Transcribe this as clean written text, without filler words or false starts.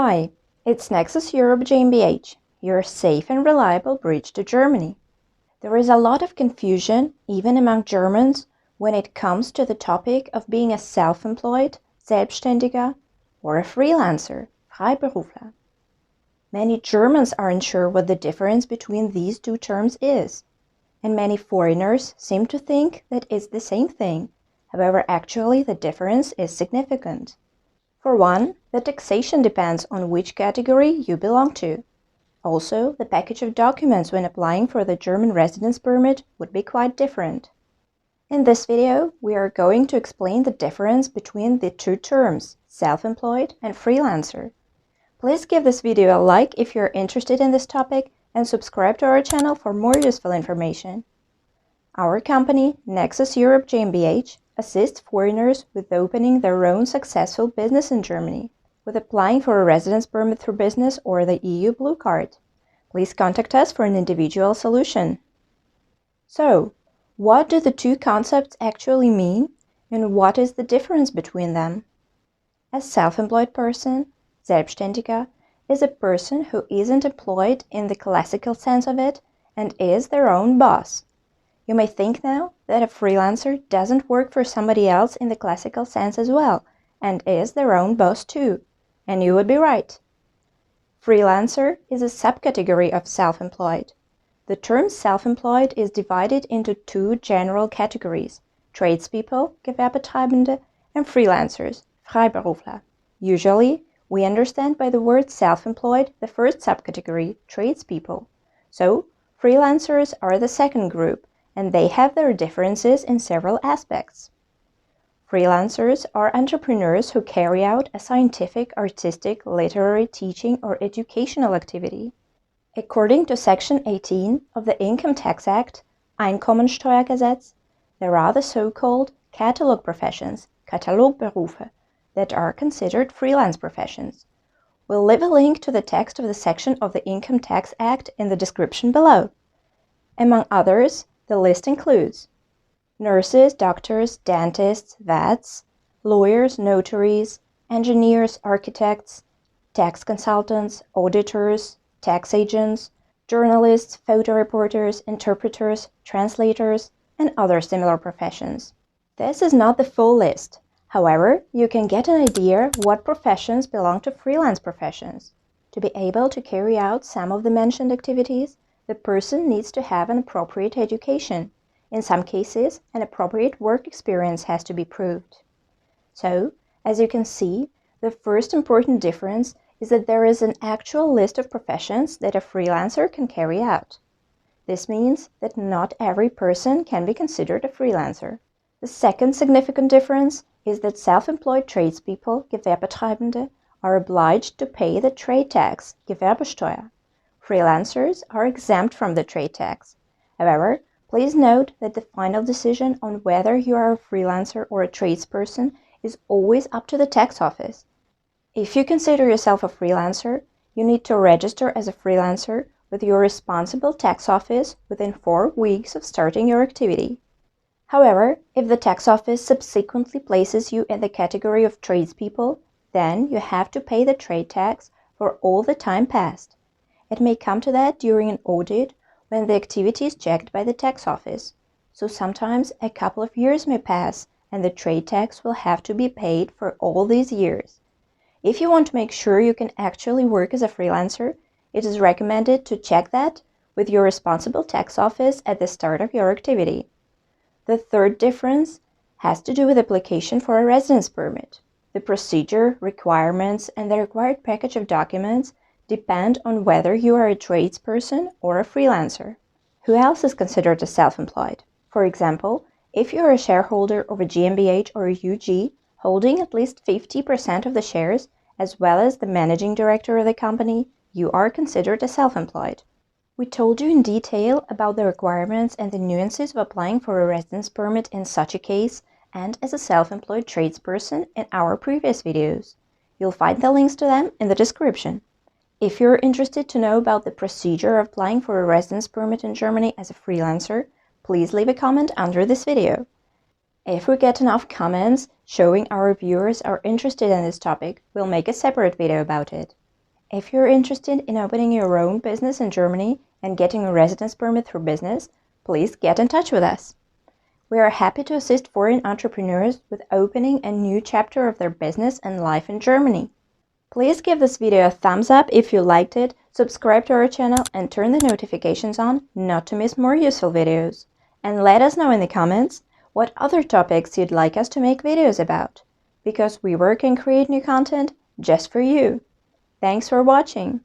Hi, it's Nexus-Europe GmbH, your safe and reliable bridge to Germany. There is a lot of confusion, even among Germans, when it comes to the topic of being a self-employed, Selbstständiger, or a freelancer, Freiberufler. Many Germans aren't sure what the difference between these two terms is, and many foreigners seem to think that it's the same thing. However, actually the difference is significant. For one, the taxation depends on which category you belong to. Also, the package of documents when applying for the German residence permit would be quite different. In this video, we are going to explain the difference between the two terms, self-employed and freelancer. Please give this video a like if you're interested in this topic and subscribe to our channel for more useful information. Our company, Nexus-Europe GmbH, assists foreigners with opening their own successful business in Germany, with applying for a residence permit through business or the EU Blue Card. Please contact us for an individual solution. So, what do the two concepts actually mean, and what is the difference between them? A self-employed person, Selbstständiger, is a person who isn't employed in the classical sense of it and is their own boss. You may think now that a freelancer doesn't work for somebody else in the classical sense as well, and is their own boss too, and you would be right. Freelancer is a subcategory of self-employed. The term self-employed is divided into two general categories, tradespeople, Gewerbetreibende, and freelancers, Freiberufler. Usually, we understand by the word self-employed the first subcategory, tradespeople. So, freelancers are the second group, and they have their differences in several aspects. Freelancers are entrepreneurs who carry out a scientific, artistic, literary, teaching, or educational activity. According to Section 18 of the Income Tax Act, Einkommensteuergesetz, there are the so-called catalog professions, Katalogberufe, that are considered freelance professions. We'll leave a link to the text of the section of the Income Tax Act in the description below. Among others, the list includes nurses, doctors, dentists, vets, lawyers, notaries, engineers, architects, tax consultants, auditors, tax agents, journalists, photo reporters, interpreters, translators, and other similar professions. This is not the full list. However, you can get an idea what professions belong to freelance professions. To be able to carry out some of the mentioned activities, the person needs to have an appropriate education. In some cases, an appropriate work experience has to be proved. So, as you can see, the first important difference is that there is an actual list of professions that a freelancer can carry out. This means that not every person can be considered a freelancer. The second significant difference is that self-employed tradespeople, Gewerbetreibende, are obliged to pay the trade tax, Gewerbesteuer. Freelancers are exempt from the trade tax. However, please note that the final decision on whether you are a freelancer or a tradesperson is always up to the tax office. If you consider yourself a freelancer, you need to register as a freelancer with your responsible tax office within 4 weeks of starting your activity. However, if the tax office subsequently places you in the category of tradespeople, then you have to pay the trade tax for all the time past. It may come to that during an audit when the activity is checked by the tax office. So sometimes a couple of years may pass and the trade tax will have to be paid for all these years. If you want to make sure you can actually work as a freelancer, it is recommended to check that with your responsible tax office at the start of your activity. The third difference has to do with application for a residence permit. The procedure, requirements, and the required package of documents depend on whether you are a tradesperson or a freelancer. Who else is considered a self-employed? For example, if you are a shareholder of a GmbH or a UG holding at least 50% of the shares, as well as the managing director of the company, you are considered a self-employed. We told you in detail about the requirements and the nuances of applying for a residence permit in such a case and as a self-employed tradesperson in our previous videos. You'll find the links to them in the description. If you're interested to know about the procedure of applying for a residence permit in Germany as a freelancer, please leave a comment under this video. If we get enough comments showing our viewers are interested in this topic, we'll make a separate video about it. If you're interested in opening your own business in Germany and getting a residence permit through business, please get in touch with us. We are happy to assist foreign entrepreneurs with opening a new chapter of their business and life in Germany. Please give this video a thumbs up if you liked it, subscribe to our channel and turn the notifications on not to miss more useful videos. And let us know in the comments what other topics you'd like us to make videos about, because we work and create new content just for you. Thanks for watching.